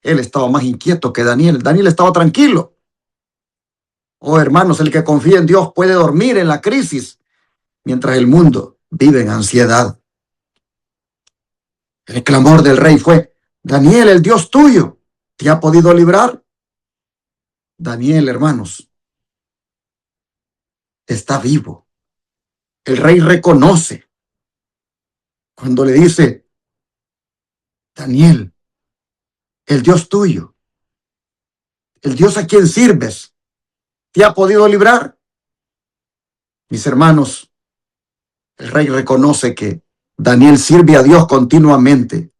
Él estaba más inquieto que Daniel. Daniel estaba tranquilo. Oh, hermanos, el que confía en Dios puede dormir en la crisis, mientras el mundo vive en ansiedad. El clamor del rey fue: Daniel, el Dios tuyo, ¿te ha podido librar? Daniel, hermanos, está vivo. El rey reconoce cuando le dice: Daniel, el Dios tuyo, el Dios a quien sirves, ¿te ha podido librar? Mis hermanos, el rey reconoce que Daniel sirve a Dios continuamente.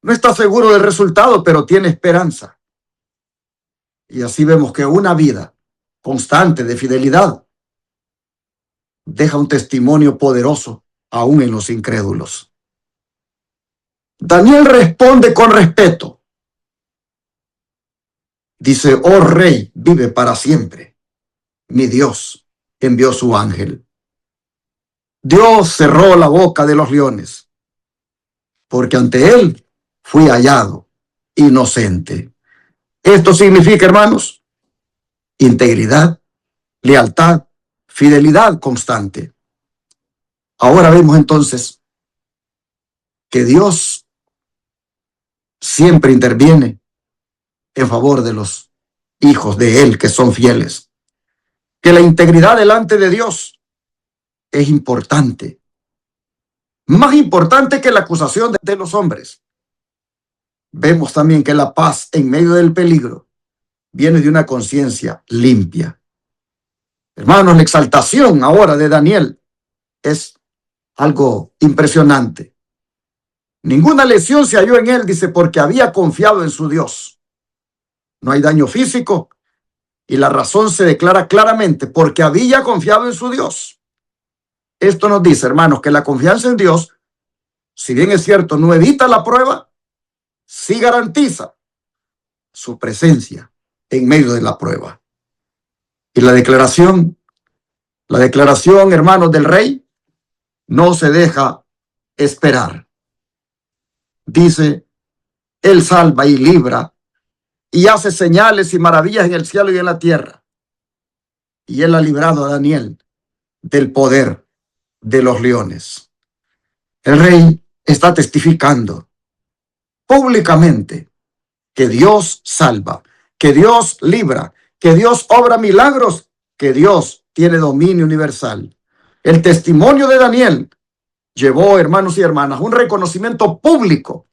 No está seguro del resultado, pero tiene esperanza. Y así vemos que una vida constante de fidelidad deja un testimonio poderoso aún en los incrédulos. Daniel responde con respeto Dice: oh Rey, vive para siempre. Mi Dios envió su ángel. Dios cerró la boca de los leones, porque ante él fui hallado inocente. Esto significa, hermanos, integridad, lealtad, fidelidad constante. Ahora vemos entonces que Dios siempre interviene en favor de los hijos de Él que son fieles. Que la integridad delante de Dios es importante. Más importante que la acusación de los hombres. Vemos también que la paz en medio del peligro viene de una conciencia limpia. Hermanos, la exaltación ahora de Daniel es algo impresionante. Ninguna lesión se halló en él, dice, porque había confiado en su Dios. No hay daño físico y la razón se declara claramente porque había confiado en su Dios. Esto nos dice, hermanos, que la confianza en Dios, si bien es cierto, no evita la prueba, sí garantiza su presencia en medio de la prueba. Y la declaración, hermanos, del rey no se deja esperar. Dice: él salva y libra y hace señales y maravillas en el cielo y en la tierra. Y él ha librado a Daniel del poder de los leones. El rey está testificando públicamente que Dios salva, que Dios libra, que Dios obra milagros, que Dios tiene dominio universal. El testimonio de Daniel llevó, hermanos y hermanas, un reconocimiento público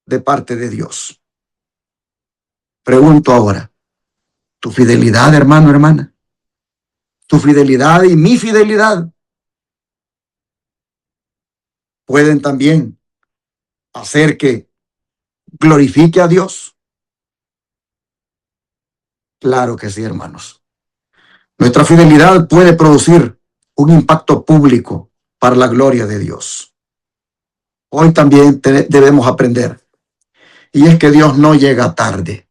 de parte de Dios. Pregunto ahora, ¿tu fidelidad, hermano, hermana? ¿Tu fidelidad y mi fidelidad pueden también hacer que glorifique a Dios? Claro que sí, hermanos. Nuestra fidelidad puede producir un impacto público para la gloria de Dios. Hoy también debemos aprender, y es que Dios no llega tarde.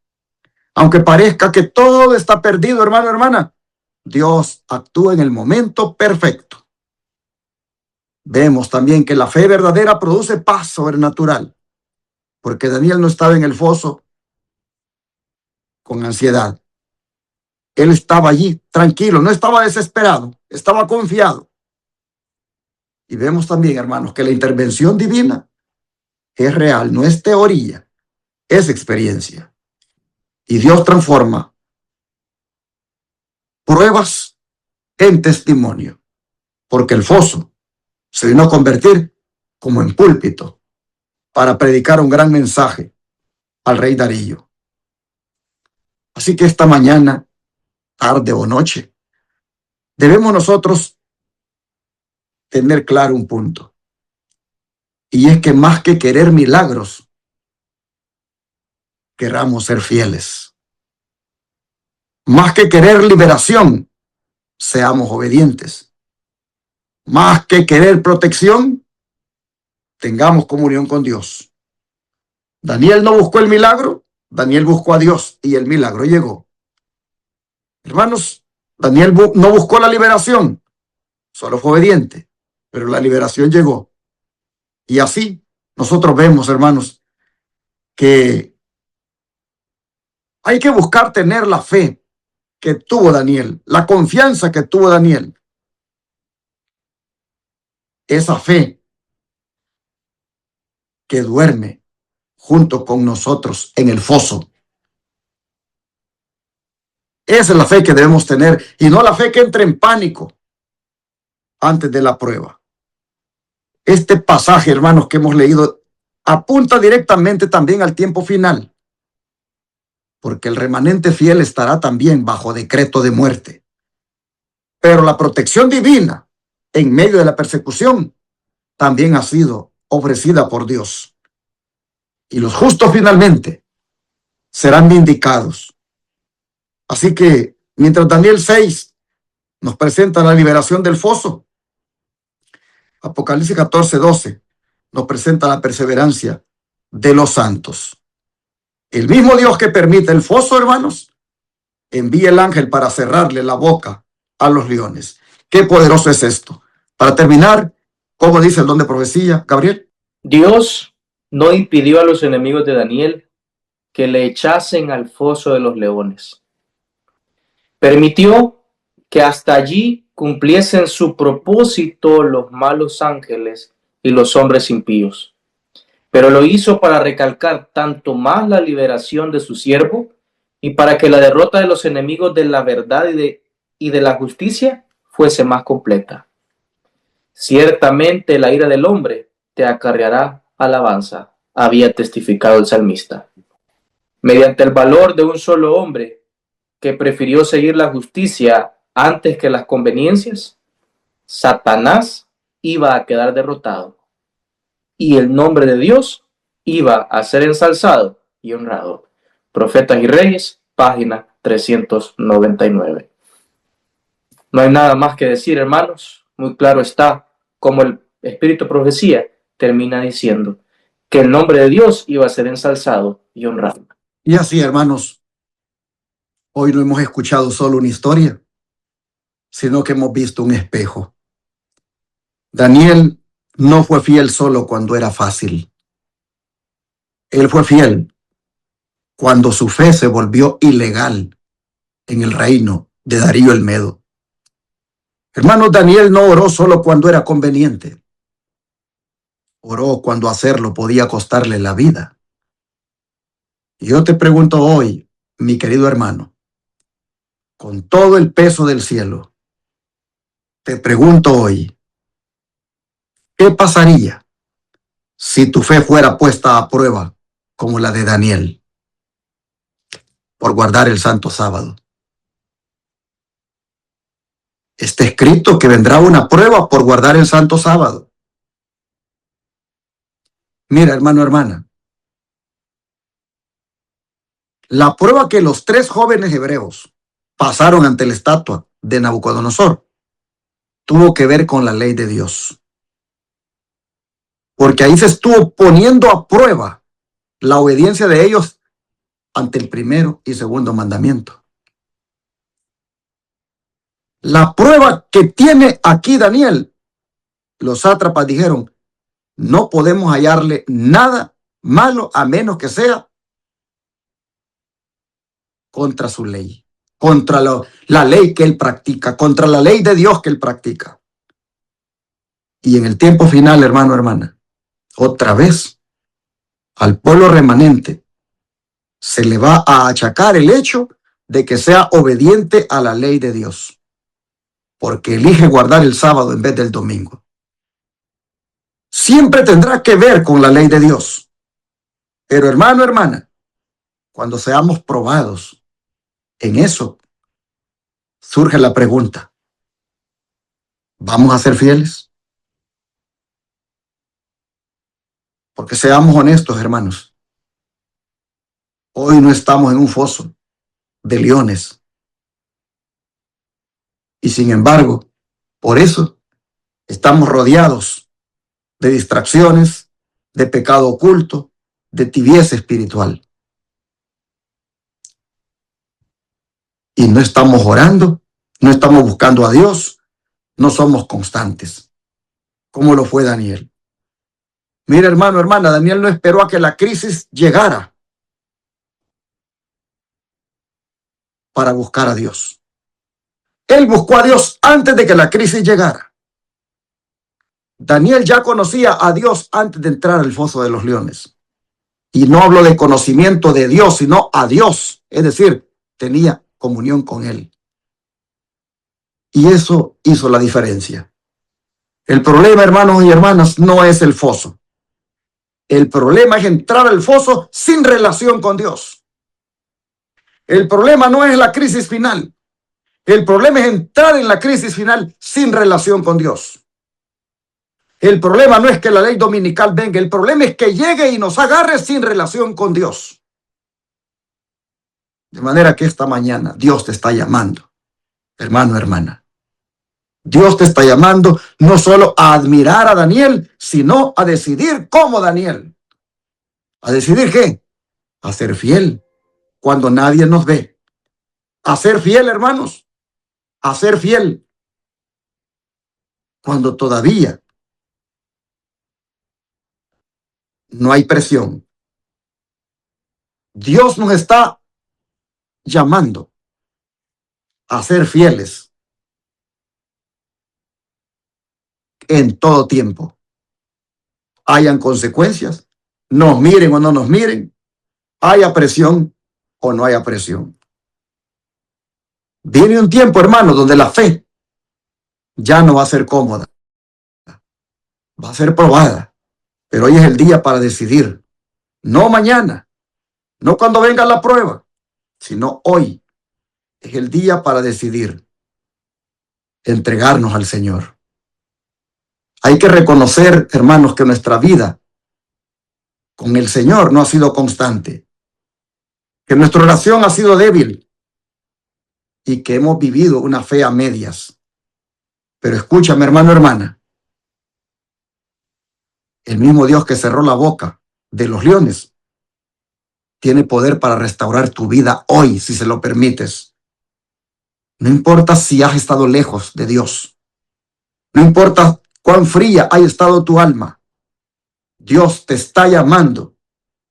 Aunque parezca que todo está perdido, hermano, hermana, Dios actúa en el momento perfecto. Vemos también que la fe verdadera produce paz sobrenatural, porque Daniel no estaba en el foso con ansiedad. Él estaba allí tranquilo, no estaba desesperado, estaba confiado. Y vemos también, hermanos, que la intervención divina es real, no es teoría, es experiencia. Y Dios transforma pruebas en testimonio, porque el foso se vino a convertir como en púlpito para predicar un gran mensaje al rey Darío. Así que esta mañana, tarde o noche, debemos nosotros tener claro un punto, y es que más que querer milagros, queramos ser fieles. Más que querer liberación, seamos obedientes. Más que querer protección, tengamos comunión con Dios. Daniel no buscó el milagro, Daniel buscó a Dios y el milagro llegó. Hermanos, Daniel no buscó la liberación, solo fue obediente, pero la liberación llegó. Y así nosotros vemos, hermanos, que hay que buscar tener la fe que tuvo Daniel, la confianza que tuvo Daniel. Esa fe que duerme junto con nosotros en el foso. Esa es la fe que debemos tener, y no la fe que entra en pánico antes de la prueba. Este pasaje, hermanos, que hemos leído apunta directamente también al tiempo final, porque el remanente fiel estará también bajo decreto de muerte. Pero la protección divina en medio de la persecución también ha sido ofrecida por Dios. Y los justos finalmente serán vindicados. Así que mientras Daniel 6 nos presenta la liberación del foso, Apocalipsis 14:12 nos presenta la perseverancia de los santos. El mismo Dios que permite el foso, hermanos, envía el ángel para cerrarle la boca a los leones. Qué poderoso es esto. Para terminar, ¿cómo dice el don de profecía, Gabriel? Dios no impidió a los enemigos de Daniel que le echasen al foso de los leones. Permitió que hasta allí cumpliesen su propósito los malos ángeles y los hombres impíos. Pero lo hizo para recalcar tanto más la liberación de su siervo y para que la derrota de los enemigos de la verdad y de la justicia fuese más completa. Ciertamente la ira del hombre te acarreará alabanza, había testificado el salmista. Mediante el valor de un solo hombre que prefirió seguir la justicia antes que las conveniencias, Satanás iba a quedar derrotado y el nombre de Dios iba a ser ensalzado y honrado. Profetas y Reyes, página 399. No hay nada más que decir, hermanos. Muy claro está como el Espíritu de Profecía termina diciendo que el nombre de Dios iba a ser ensalzado y honrado. Y así, hermanos, hoy no hemos escuchado solo una historia, sino que hemos visto un espejo. Daniel no fue fiel solo cuando era fácil. Él fue fiel cuando su fe se volvió ilegal en el reino de Darío el Medo. Hermanos, Daniel no oró solo cuando era conveniente. Oró cuando hacerlo podía costarle la vida. Y yo te pregunto hoy, mi querido hermano, con todo el peso del cielo, te pregunto hoy, ¿qué pasaría si tu fe fuera puesta a prueba como la de Daniel por guardar el santo sábado? Está escrito que vendrá una prueba por guardar el santo sábado. Mira, hermano, hermana, la prueba que los 3 jóvenes hebreos pasaron ante la estatua de Nabucodonosor tuvo que ver con la ley de Dios. Porque ahí se estuvo poniendo a prueba la obediencia de ellos ante el primero y segundo mandamiento. La prueba que tiene aquí Daniel, los sátrapas dijeron, no podemos hallarle nada malo a menos que sea contra su ley, contra la ley que él practica, contra la ley de Dios que él practica. Y en el tiempo final, hermano, hermana, otra vez al pueblo remanente se le va a achacar el hecho de que sea obediente a la ley de Dios, porque elige guardar el sábado en vez del domingo. Siempre tendrá que ver con la ley de Dios. Pero hermano, hermana, cuando seamos probados en eso, surge la pregunta, ¿vamos a ser fieles? Porque seamos honestos, hermanos. Hoy no estamos en un foso de leones. Y sin embargo, por eso estamos rodeados de distracciones, de pecado oculto, de tibieza espiritual. Y no estamos orando, no estamos buscando a Dios, no somos constantes, como lo fue Daniel. Mira, hermano, hermana, Daniel no esperó a que la crisis llegara para buscar a Dios. Él buscó a Dios antes de que la crisis llegara. Daniel ya conocía a Dios antes de entrar al foso de los leones. Y no hablo de conocimiento de Dios, sino a Dios. Es decir, tenía comunión con Él. Y eso hizo la diferencia. El problema, hermanos y hermanas, no es el foso. El problema es entrar al foso sin relación con Dios. El problema no es la crisis final. El problema es entrar en la crisis final sin relación con Dios. El problema no es que la ley dominical venga, el problema es que llegue y nos agarre sin relación con Dios. De manera que esta mañana Dios te está llamando, hermano, hermana. Dios te está llamando no solo a admirar a Daniel, sino a decidir como Daniel. ¿A decidir qué? a ser fiel cuando nadie nos ve. A ser fiel, hermanos, a ser fiel cuando todavía no hay presión. Dios nos está llamando a ser fieles en todo tiempo. Hayan consecuencias, nos miren o no nos miren, haya presión o no haya presión. Viene un tiempo, hermano, donde la fe ya no va a ser cómoda, va a ser probada. Pero hoy es el día para decidir, no mañana, no cuando venga la prueba, sino hoy es el día para decidir entregarnos al Señor. Hay que reconocer, hermanos, que nuestra vida con el Señor no ha sido constante, que nuestra oración ha sido débil y que hemos vivido una fe a medias. Pero escúchame, hermano, hermana, el mismo Dios que cerró la boca de los leones tiene poder para restaurar tu vida hoy, si se lo permites. No importa si has estado lejos de Dios, no importa cuán fría haya estado tu alma, Dios te está llamando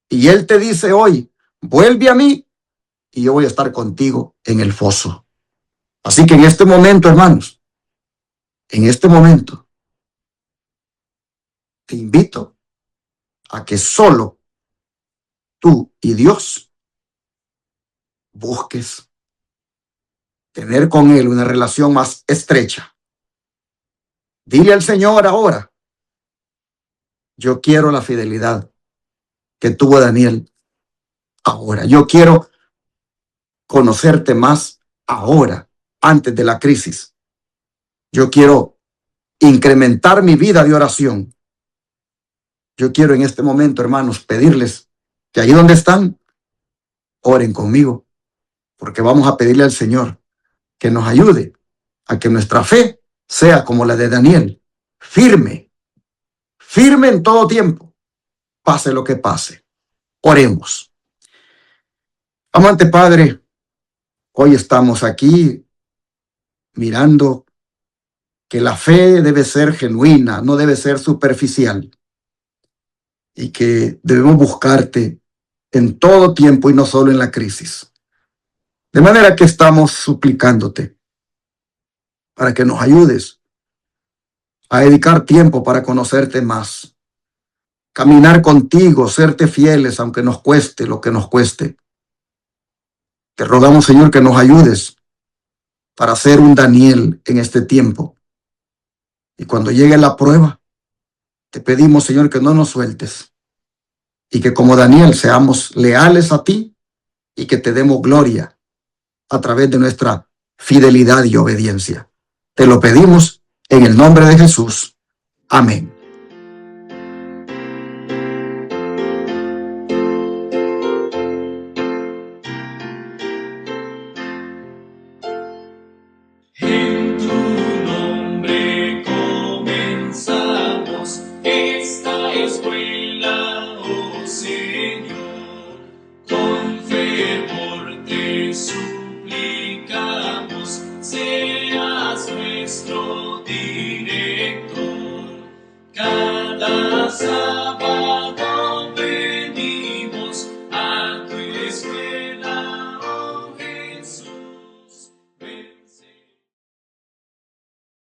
y Él te dice hoy, vuelve a mí y yo voy a estar contigo en el foso. Así que en este momento, hermanos, en este momento, te invito a que solo tú y Dios busques tener con Él una relación más estrecha. Dile al Señor ahora, yo quiero la fidelidad que tuvo Daniel ahora. Yo quiero conocerte más ahora, antes de la crisis. Yo quiero incrementar mi vida de oración. Yo quiero en este momento, hermanos, pedirles que ahí donde están, oren conmigo, porque vamos a pedirle al Señor que nos ayude a que nuestra fe sea como la de Daniel, firme, firme en todo tiempo, pase lo que pase. Oremos. Amante Padre, hoy estamos aquí mirando que la fe debe ser genuina, no debe ser superficial, y que debemos buscarte en todo tiempo y no solo en la crisis. De manera que estamos suplicándote para que nos ayudes a dedicar tiempo para conocerte más, caminar contigo, serte fieles aunque nos cueste lo que nos cueste. Te rogamos, Señor, que nos ayudes para ser un Daniel en este tiempo. Y cuando llegue la prueba, te pedimos, Señor, que no nos sueltes y que como Daniel seamos leales a ti y que te demos gloria a través de nuestra fidelidad y obediencia. Te lo pedimos en el nombre de Jesús. Amén.